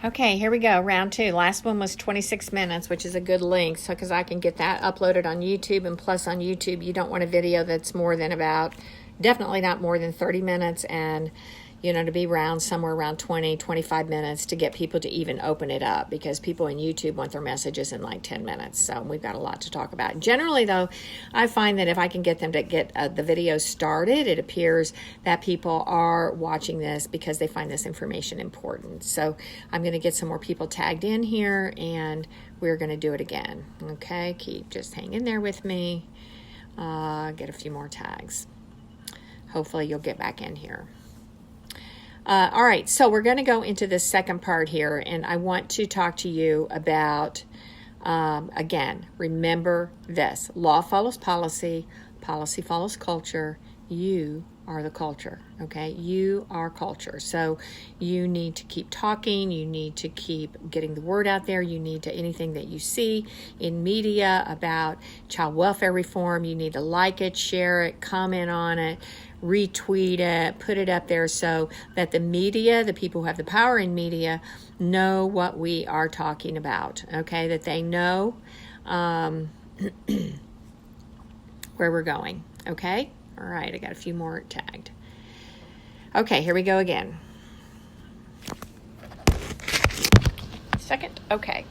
Okay, here we go. Round 2. Last one was 26 minutes, which is a good length, so because I can get that uploaded on YouTube. And plus on YouTube, you don't want a video that's more than definitely not more than 30 minutes, and to be somewhere around 20, 25 minutes to get people to even open it up, because people in YouTube want their messages in like 10 minutes. So we've got a lot to talk about. Generally, though, I find that if I can get them to get the video started, it appears that people are watching this because they find this information important. So I'm going to get some more people tagged in here, and we're going to do it again. Okay, keep just hanging there with me. Get a few more tags. Hopefully you'll get back in here. All right, so we're going to go into the second part here, and I want to talk to you about, again, remember this. Law follows policy, policy follows culture. You are the culture, okay? You are culture. So you need to keep talking. You need to keep getting the word out there. You need to, anything that you see in media about child welfare reform, you need to like it, share it, comment on it, retweet it, put it up there so that the media, the people who have the power in media, know what we are talking about, okay? That they know where we're going, okay? All right, I got a few more tagged. Okay, here we go again. Second, okay.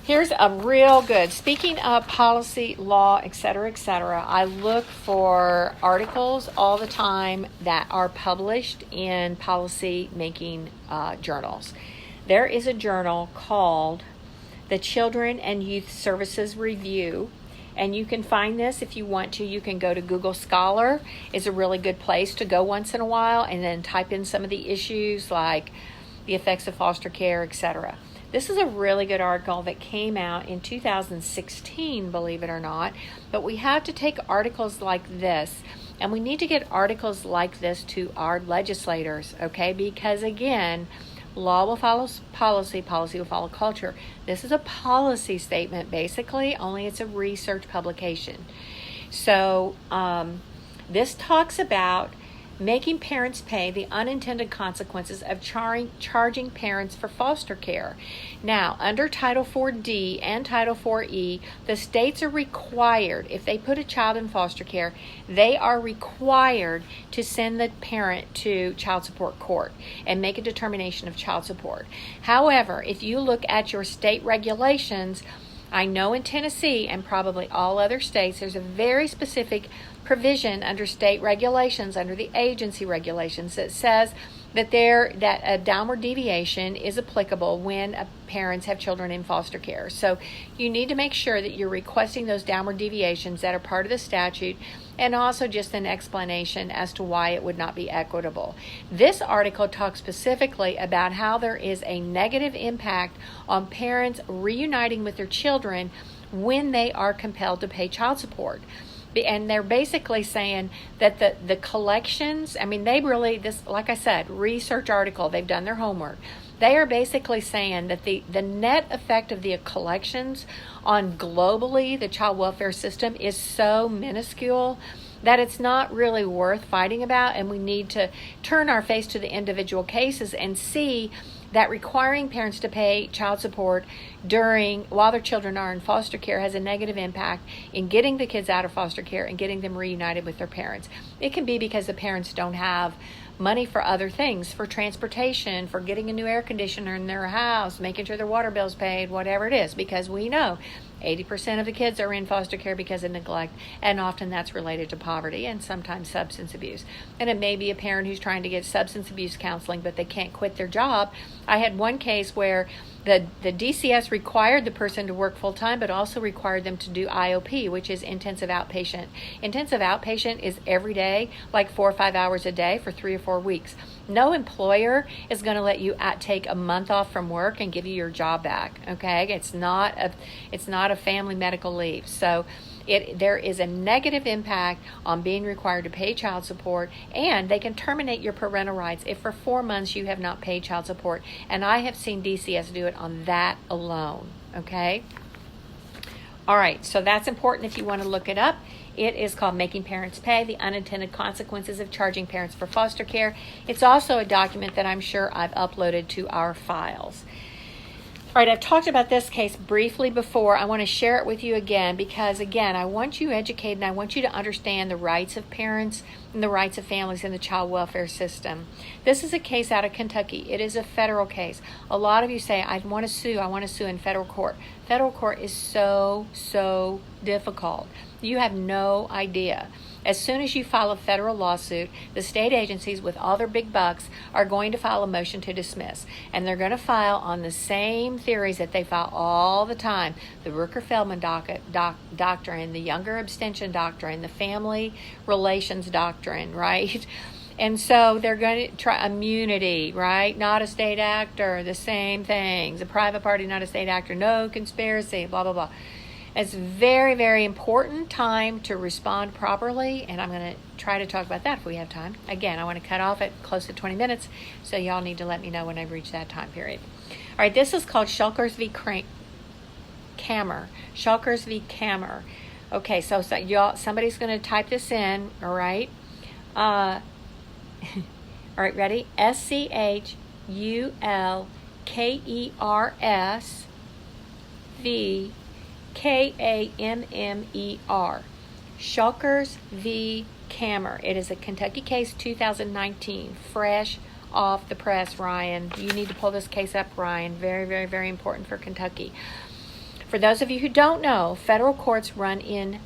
Here's a real good, speaking of policy, law, etc., I look for articles all the time that are published in policy-making journals. There is a journal called the Children and Youth Services Review, and you can find this if you want to. You can go to Google Scholar. It's a really good place to go once in a while and then type in some of the issues like the effects of foster care, etc. This is a really good article that came out in 2016, believe it or not. But we have to take articles like this, and we need to get articles like this to our legislators, okay? Because again, law will follow policy, policy will follow culture. This is a policy statement, basically, only it's a research publication. So this talks about making parents pay the unintended consequences of charging parents for foster care. Now, under Title 4D and Title 4E, the states are required, if they put a child in foster care, they are required to send the parent to child support court and make a determination of child support. However, if you look at your state regulations, I know in Tennessee and probably all other states, there's a very specific provision under state regulations, under the agency regulations, that says that a downward deviation is applicable when parents have children in foster care. So you need to make sure that you're requesting those downward deviations that are part of the statute, and also just an explanation as to why it would not be equitable. This article talks specifically about how there is a negative impact on parents reuniting with their children when they are compelled to pay child support. And they're basically saying that the collections, this, like I said, research article, they've done their homework. They are basically saying that the net effect of the collections on globally the child welfare system is so minuscule that it's not really worth fighting about, and we need to turn our face to the individual cases and see that requiring parents to pay child support while their children are in foster care has a negative impact in getting the kids out of foster care and getting them reunited with their parents. It can be because the parents don't have money for other things, for transportation, for getting a new air conditioner in their house, making sure their water bill's paid, whatever it is, because we know 80% of the kids are in foster care because of neglect, and often that's related to poverty and sometimes substance abuse. And it may be a parent who's trying to get substance abuse counseling, but they can't quit their job. I had one case where the DCS required the person to work full-time, but also required them to do IOP, which is intensive outpatient. Intensive outpatient is every day, like 4 or 5 hours a day for 3 or 4 weeks. No employer is going to let you take a month off from work and give you your job back, okay? It's not a family medical leave. So there is a negative impact on being required to pay child support, and they can terminate your parental rights if for 4 months you have not paid child support. And I have seen DCS do it on that alone, okay? All right, so that's important if you want to look it up. It is called Making Parents Pay, the Unintended Consequences of Charging Parents for Foster Care. It's also a document that I'm sure I've uploaded to our files. All right, I've talked about this case briefly before. I want to share it with you again because, again, I want you educated and I want you to understand the rights of parents and the rights of families in the child welfare system. This is a case out of Kentucky. It is a federal case. A lot of you say, I want to sue in federal court. Federal court is so difficult. You have no idea. As soon as you file a federal lawsuit, the state agencies with all their big bucks are going to file a motion to dismiss. And they're going to file on the same theories that they file all the time. The Rooker-Feldman doctrine, the Younger abstention doctrine, the family relations doctrine, right? And so they're going to try immunity, right? Not a state actor, the same things. A private party, not a state actor, no conspiracy, blah, blah, blah. It's very important time to respond properly, and I'm going to try to talk about that if we have time. Again, I want to cut off at close to 20 minutes, so y'all need to let me know when I reach that time period. All right, this is called Shulkers v. Kammer. Shulkers v. Kammer. Okay, so y'all, somebody's going to type this in, all right? All right, ready? SCHULKERS v. KAMMER. Shulkers v. Kammer. It is a Kentucky case, 2019, fresh off the press, Ryan. You need to pull this case up, Ryan. Very important for Kentucky. For those of you who don't know, federal courts run in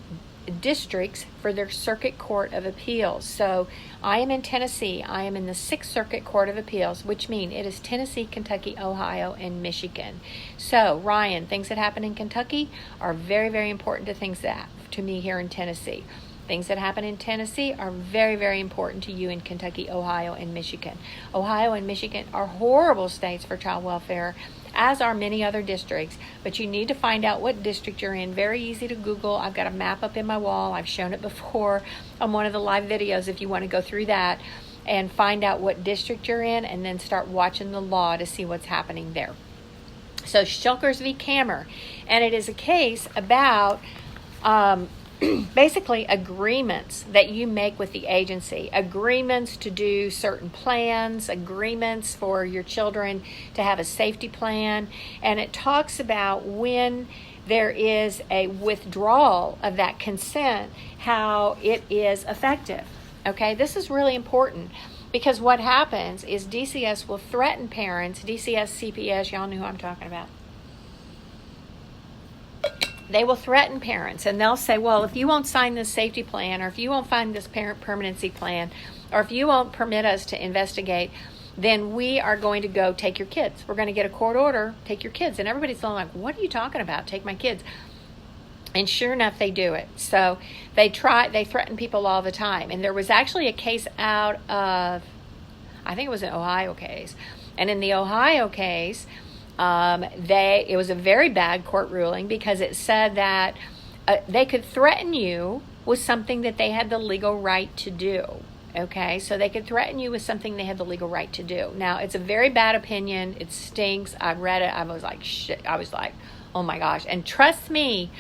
districts for their Circuit Court of Appeals. So I am in Tennessee. I am in the 6th Circuit Court of Appeals, which means it is Tennessee, Kentucky, Ohio, and Michigan. So Ryan, things that happen in Kentucky are very important to me here in Tennessee. Things that happen in Tennessee are very important to you in Kentucky, Ohio, and Michigan. Ohio and Michigan are horrible states for child welfare, as are many other districts, but you need to find out what district you're in. Very easy to Google. I've got a map up in my wall. I've shown it before on one of the live videos if you want to go through that and find out what district you're in and then start watching the law to see what's happening there. So Shulkers v. Kammer, and it is a case about basically agreements that you make with the agency, agreements to do certain plans, agreements for your children to have a safety plan, and it talks about when there is a withdrawal of that consent, how it is effective. Okay, this is really important because what happens is DCS will threaten parents, DCS, CPS, y'all know who I'm talking about. They will threaten parents and they'll say, well, if you won't sign this safety plan, or if you won't find this parent permanency plan, or if you won't permit us to investigate, then we are going to go take your kids. We're going to get a court order, take your kids. And everybody's like, what are you talking about? Take my kids. And sure enough, they do it. So they threaten people all the time. And there was actually a case out of, I think it was an Ohio case. And in the Ohio case, it was a very bad court ruling because it said that they could threaten you with something that they had the legal right to do. Okay, so they could threaten you with something they had the legal right to do. Now, it's a very bad opinion. It stinks. I read it. I was like, shit. I was like, oh my gosh. And trust me,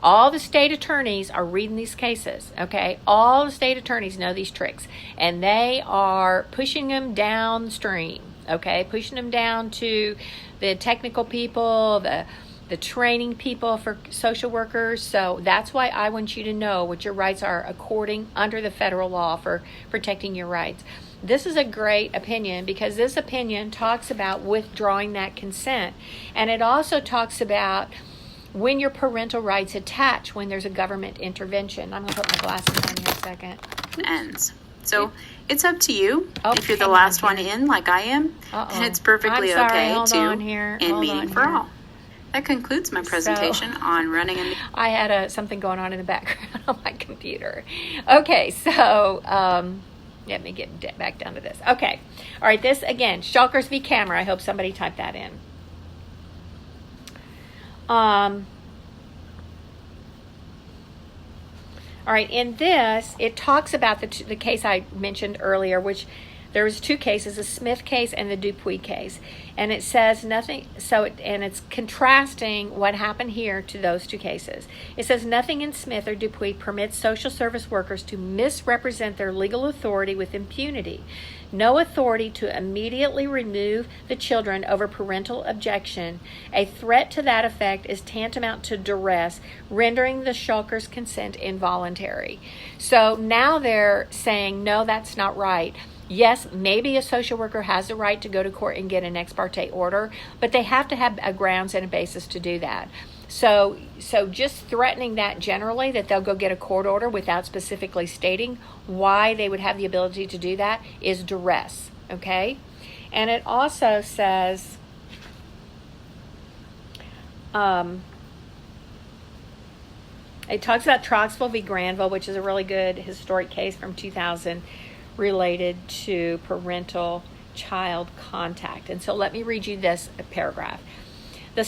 all the state attorneys are reading these cases, okay? All the state attorneys know these tricks, and they are pushing them downstream. Okay, pushing them down to the technical people, the training people for social workers. So that's why I want you to know what your rights are under the federal law for protecting your rights. This is a great opinion because this opinion talks about withdrawing that consent. And it also talks about when your parental rights attach when there's a government intervention. I'm going to put my glasses on here a second. Ends. So it's up to you. If you're the last one in, like I am, then it's perfectly okay to end meeting for all. That concludes my presentation on running a... I had something going on in the background on my computer. Okay, so let me get back down to this. Okay, all right, this again, Shulkers v. Kammer. I hope somebody typed that in. All right, in this, it talks about the case I mentioned earlier, which There was two cases, the Smith case and the Dupuy case. And it says nothing, and it's contrasting what happened here to those two cases. It says nothing in Smith or Dupuy permits social service workers to misrepresent their legal authority with impunity. No authority to immediately remove the children over parental objection. A threat to that effect is tantamount to duress, rendering the shulker's consent involuntary. So now they're saying, no, that's not right. Yes, maybe a social worker has the right to go to court and get an ex parte order, but they have to have a grounds and a basis to do that. So just threatening that generally, that they'll go get a court order without specifically stating why they would have the ability to do that, is duress, okay? And it also says, it talks about Troxville v. Granville, which is a really good historic case from 2000 related to parental child contact. And so let me read you this paragraph. The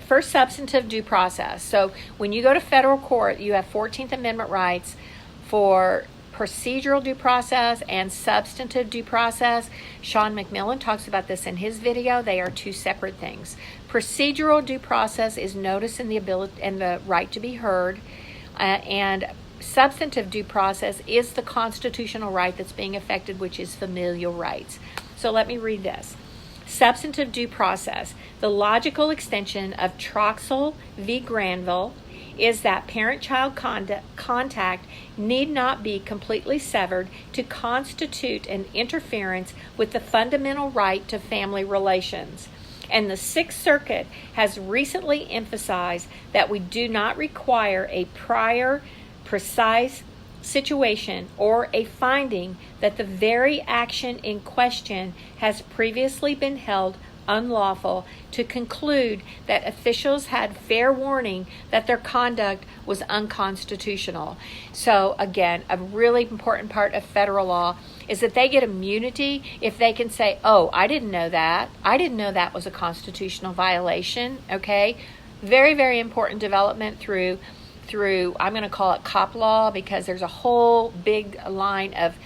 first, substantive due process. So when you go to federal court, you have 14th Amendment rights for procedural due process and substantive due process. Sean McMillan talks about this in his video. They are two separate things. Procedural due process is notice and the ability and the right to be heard, and substantive due process is the constitutional right that's being affected, which is familial rights. So let me read this. Substantive due process. The logical extension of Troxville v. Granville is that parent-child contact need not be completely severed to constitute an interference with the fundamental right to family relations. And the Sixth Circuit has recently emphasized that we do not require a prior precise situation or a finding that the very action in question has previously been held unlawful to conclude that officials had fair warning that their conduct was unconstitutional. So again, a really important part of federal law is that they get immunity if they can say, oh, I didn't know that. I didn't know that was a constitutional violation. Okay? Very, very important development through I'm going to call it cop law, because there's a whole big line of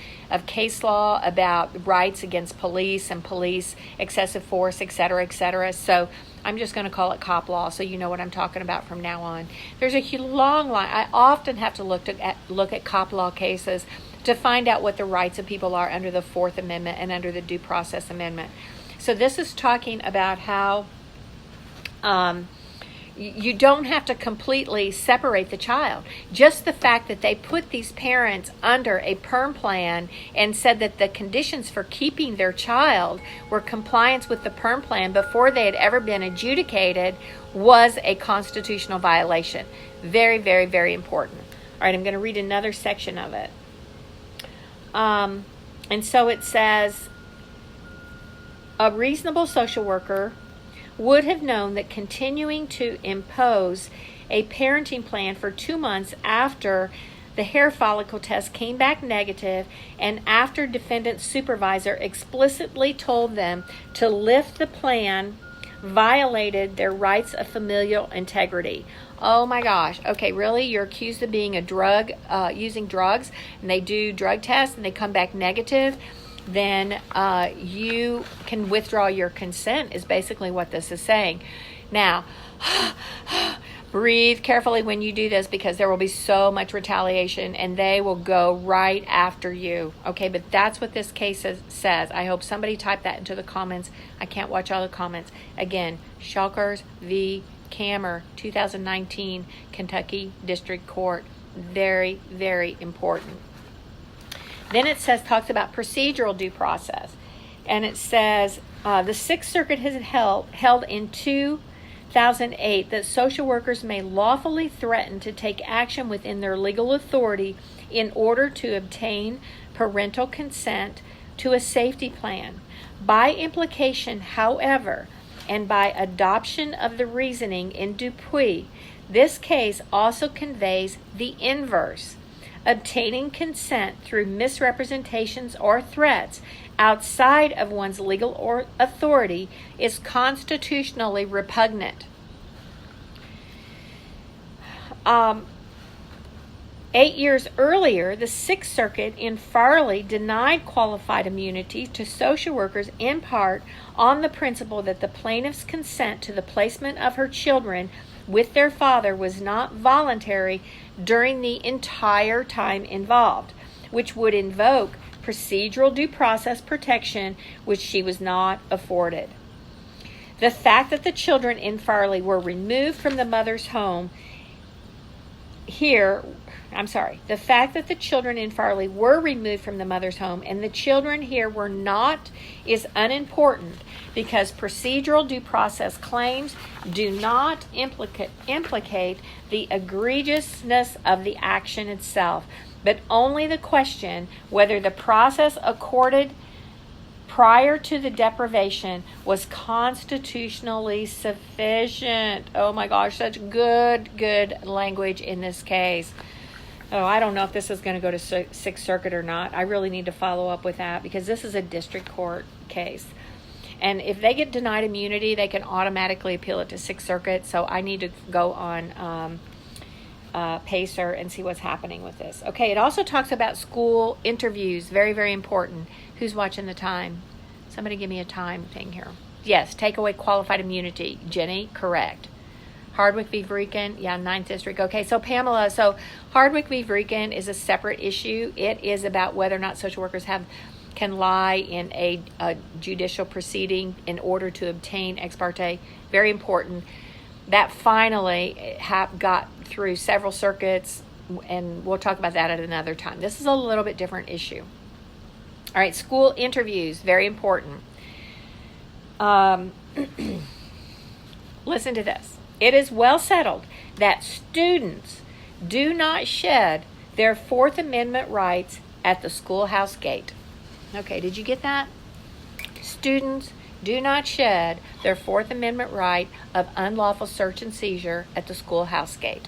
case law about rights against police and police excessive force, et cetera, et cetera. So I'm just going to call it cop law, so you know what I'm talking about from now on. There's a long line. I often have to look at cop law cases to find out what the rights of people are under the Fourth Amendment and under the Due Process Amendment. So this is talking about how you don't have to completely separate the child. Just the fact that they put these parents under a PERM plan and said that the conditions for keeping their child were compliance with the PERM plan before they had ever been adjudicated was a constitutional violation. Very, very, very important. All right, I'm going to read another section of it. And so it says, a reasonable social worker would have known that continuing to impose a parenting plan for 2 months after the hair follicle test came back negative and after defendant's supervisor explicitly told them to lift the plan violated their rights of familial integrity. Oh my gosh. Okay, really? You're accused of being using drugs, and they do drug tests and they come back negative? Then you can withdraw your consent, is basically what this is saying. Now, breathe carefully when you do this, because there will be so much retaliation and they will go right after you. Okay, but that's what this case says. I hope somebody typed that into the comments. I can't watch all the comments. Again, Shulkers v. Kammer, 2019, Kentucky District Court. Very, very important. Then it talks about procedural due process. And it says, the Sixth Circuit has held in 2008 that social workers may lawfully threaten to take action within their legal authority in order to obtain parental consent to a safety plan. By implication, however, and by adoption of the reasoning in Dupuy, this case also conveys the inverse. Obtaining consent through misrepresentations or threats outside of one's legal authority is constitutionally repugnant. 8 years earlier, the Sixth Circuit in Farley denied qualified immunity to social workers in part on the principle that the plaintiff's consent to the placement of her children with their father was not voluntary during the entire time involved, which would invoke procedural due process protection, which she was not afforded. The fact that the children in Farley were removed from the mother's home the fact that the children in Farley were removed from the mother's home and the children here were not is unimportant because procedural due process claims do not implicate the egregiousness of the action itself, but only the question whether the process accorded prior to the deprivation was constitutionally sufficient. Oh my gosh, such good language in this case. Oh, I don't know if this is going to go to Sixth Circuit or not. I really need to follow up with that because this is a district court case. And if they get denied immunity, they can automatically appeal it to Sixth Circuit. So I need to go on Pacer and see what's happening with this. Okay, it also talks about school interviews. Very, very important. Who's watching the time? Somebody give me a time thing here. Yes, take away qualified immunity. Jenny, correct. Hardwick v. Vreeken, yeah, 9th District. Okay, so Pamela, Hardwick v. Vreeken is a separate issue. It is about whether or not social workers can lie in a judicial proceeding in order to obtain ex parte. Very important. That finally got through several circuits, and we'll talk about that at another time. This is a little bit different issue. All right, school interviews, very important. Listen to this. It is well settled that students do not shed their Fourth Amendment rights at the schoolhouse gate. Okay, did you get that? Students do not shed their Fourth Amendment right of unlawful search and seizure at the schoolhouse gate.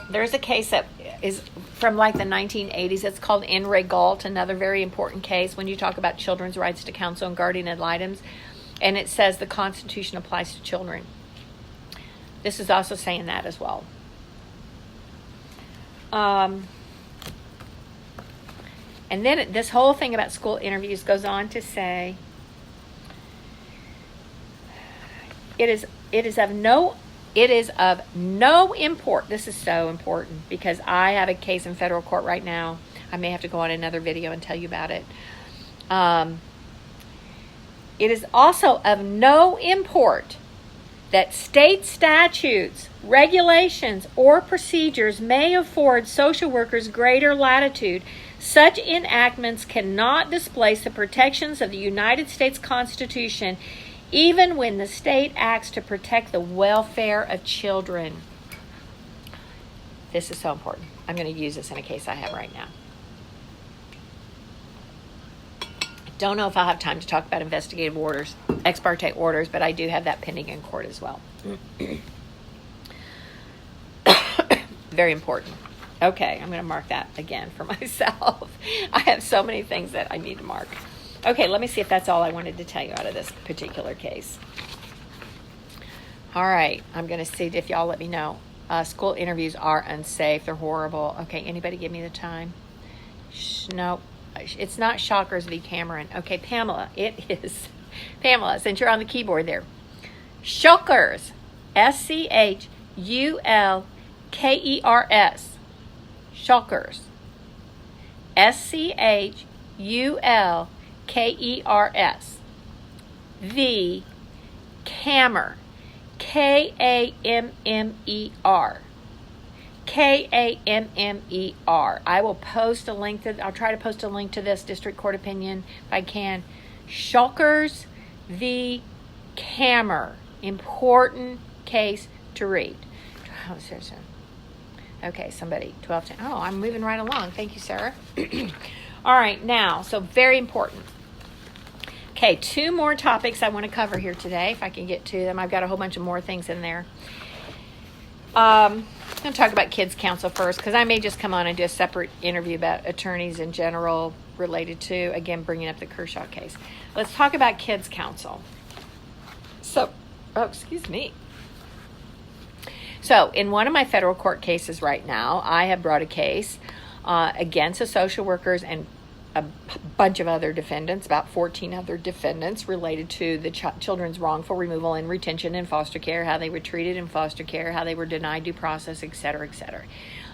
There's a case that is from like the 1980s. It's called N. Ray Galt, another very important case when you talk about children's rights to counsel and guardian ad litem. And it says the Constitution applies to children. This is also saying that as well. And then this whole thing about school interviews goes on to say, it is of no import. This is so important because I have a case in federal court right now. I may have to go on another video and tell you about it. It is also of no import that state statutes, regulations, or procedures may afford social workers greater latitude. Such enactments cannot displace the protections of the United States Constitution, even when the state acts to protect the welfare of children. This is so important. I'm going to use this in a case I have right now. Don't know if I'll have time to talk about investigative orders, ex parte orders, but I do have that pending in court as well. Very important. Okay, I'm going to mark that again for myself. I have so many things that I need to mark. Okay, let me see if that's all I wanted to tell you out of this particular case. All right, I'm going to see if y'all let me know. School interviews are unsafe. They're horrible. Okay, anybody give me the time? No. It's not Shockers v. Cameron. Okay, Pamela, it is. Pamela, since you're on the keyboard there. Shockers. Schulkers. Shockers. Schulkers. V. Kammer. Kammer. Kammer. I will post a link I'll try to post a link to this district court opinion if I can. Shockers v. Kammer. Important case to read. Okay, somebody, 12:10. Oh, I'm moving right along. Thank you, Sarah. All right, now, so very important. Okay, 2 more topics I want to cover here today, if I can get to them. I've got a whole bunch of more things in there. I'm going to talk about kids counsel first because I may just come on and do a separate interview about attorneys in general related to, again, bringing up the Kershaw case. Let's talk about kids counsel. So, excuse me. So in one of my federal court cases right now, I have brought a case against the social workers and a bunch of other defendants, about 14 other defendants, related to the children's wrongful removal and retention in foster care, how they were treated in foster care, how they were denied due process, et cetera, et cetera.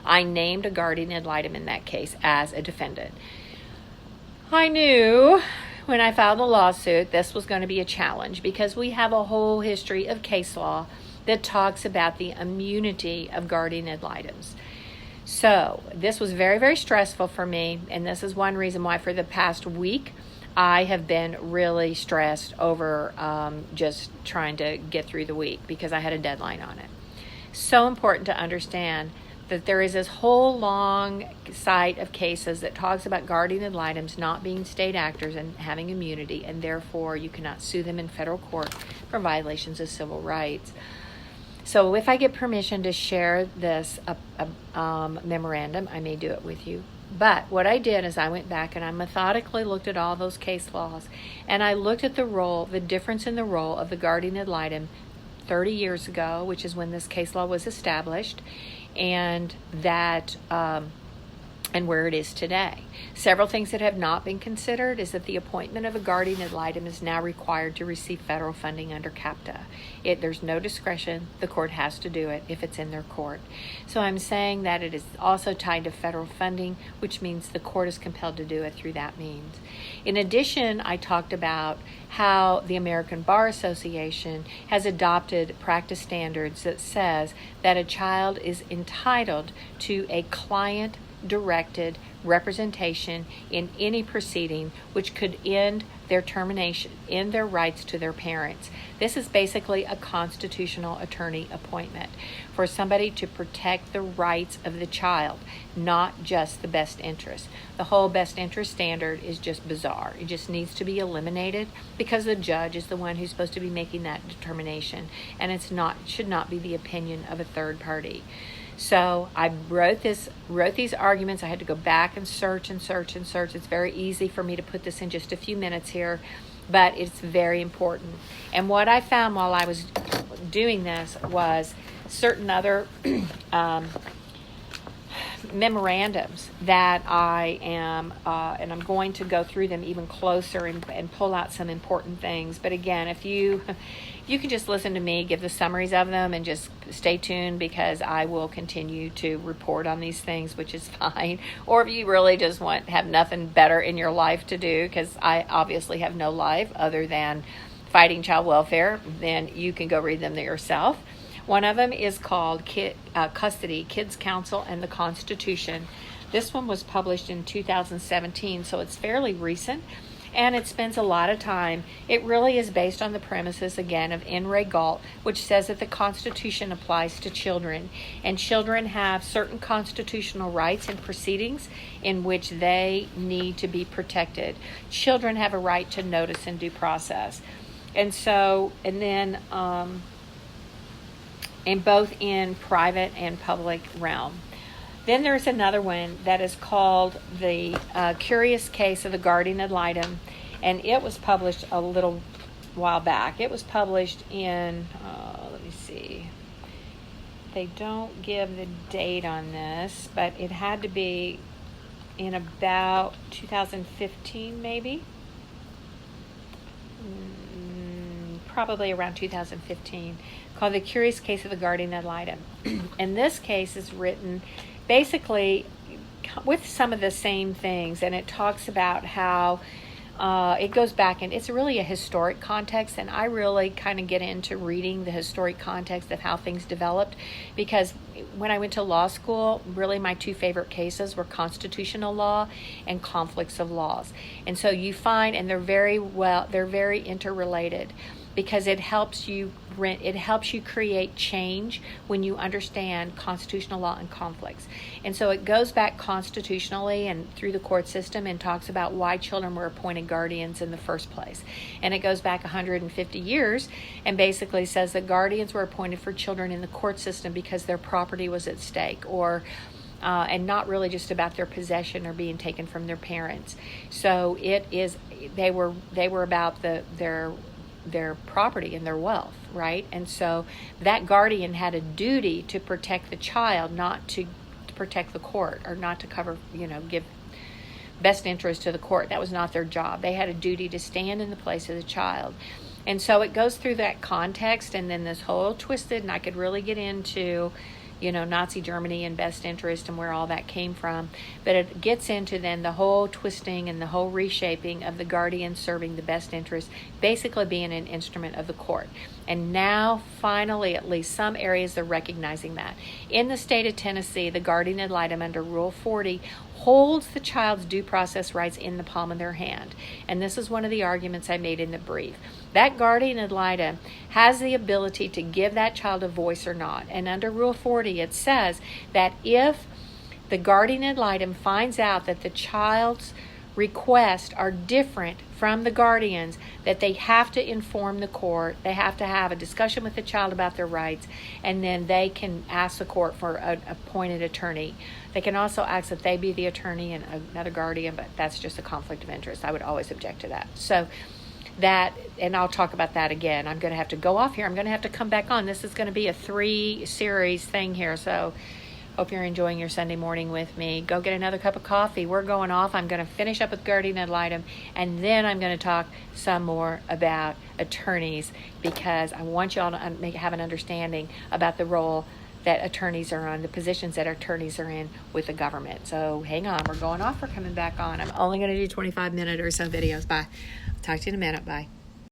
I named a guardian ad litem in that case as a defendant. I knew when I filed the lawsuit this was going to be a challenge because we have a whole history of case law that talks about the immunity of guardian ad litems. So this was very, very stressful for me, and this is one reason why for the past week I have been really stressed over just trying to get through the week because I had a deadline on it. So important to understand that there is this whole long site of cases that talks about guardian ad litems not being state actors and having immunity, and therefore you cannot sue them in federal court for violations of civil rights. So if I get permission to share this memorandum, I may do it with you. But what I did is I went back and I methodically looked at all those case laws, and I looked at the difference in the role of the guardian ad litem 30 years ago, which is when this case law was established, and that and where it is today. Several things that have not been considered is that the appointment of a guardian ad litem is now required to receive federal funding under CAPTA. There's no discretion. The court has to do it if it's in their court. So I'm saying that it is also tied to federal funding, which means the court is compelled to do it through that means. In addition, I talked about how the American Bar Association has adopted practice standards that says that a child is entitled to a client-directed representation in any proceeding which could end their termination, end their rights to their parents. This is basically a constitutional attorney appointment for somebody to protect the rights of the child, not just the best interest. The whole best interest standard is just bizarre. It just needs to be eliminated because the judge is the one who's supposed to be making that determination, and it should not be the opinion of a third party. So I wrote these arguments. I had to go back and search. It's very easy for me to put this in just a few minutes here, but it's very important. And what I found while I was doing this was certain other memorandums that I am, and I'm going to go through them even closer and pull out some important things. But again, if you can just listen to me give the summaries of them and just stay tuned, because I will continue to report on these things, which is fine. Or if you really just have nothing better in your life to do, because I obviously have no life other than fighting child welfare, then you can go read them yourself. One of them is called Custody, Kids Counsel, and the Constitution. This one was published in 2017, so it's fairly recent, and it spends a lot of time. It really is based on the premises, again, of N. Ray Galt, which says that the Constitution applies to children, and children have certain constitutional rights and proceedings in which they need to be protected. Children have a right to notice and due process. And then in both in private and public realm. Then there's another one that is called the Curious Case of the Guardian Ad Litem, and it was published a little while back. It was published in, let me see, they don't give the date on this, but it had to be in about 2015 maybe. Probably around 2015, called The Curious Case of the Guardian Ad Litem. And this case is written basically with some of the same things, and it talks about how it goes back, and it's really a historic context, and I really kind of get into reading the historic context of how things developed, because when I went to law school, really my two favorite cases were constitutional law and conflicts of laws. And so you find, and they're very interrelated, because it helps you create change when you understand constitutional law and conflicts. And so it goes back constitutionally and through the court system and talks about why children were appointed guardians in the first place. And it goes back 150 years and basically says that guardians were appointed for children in the court system because their property was at stake, or and not really just about their possession or being taken from their parents. So they were about their their property and their wealth, right? And so that guardian had a duty to protect the child, not to protect the court, or not to cover, give best interest to the court. That was not their job. They had a duty to stand in the place of the child. And so it goes through that context, and then this whole twisted, and I could really get into, Nazi Germany and best interest and where all that came from. But it gets into then the whole twisting and the whole reshaping of the guardian serving the best interest, basically being an instrument of the court. And now, finally, at least some areas are recognizing that. In the state of Tennessee, the guardian ad litem under Rule 40 holds the child's due process rights in the palm of their hand. And this is one of the arguments I made in the brief. That guardian ad litem has the ability to give that child a voice or not. And under Rule 40, it says that if the guardian ad litem finds out that the child's requests are different from the guardians, that they have to inform the court, they have to have a discussion with the child about their rights, and then they can ask the court for an appointed attorney. They can also ask that they be the attorney and another guardian, but that's just a conflict of interest. I would always object to that. So that, and I'll talk about that again. I'm going to have to go off here. I'm going to have to come back on. This is going to be a 3-series thing here, so hope you're enjoying your Sunday morning with me. Go get another cup of coffee. We're going off. I'm going to finish up with guardian ad litem, and then I'm going to talk some more about attorneys, because I want you all to have an understanding about the role that attorneys are on, the positions that attorneys are in with the government. So hang on. We're going off. We're coming back on. I'm only going to do 25-minute or so videos. Bye. Talk to you in a minute. Bye.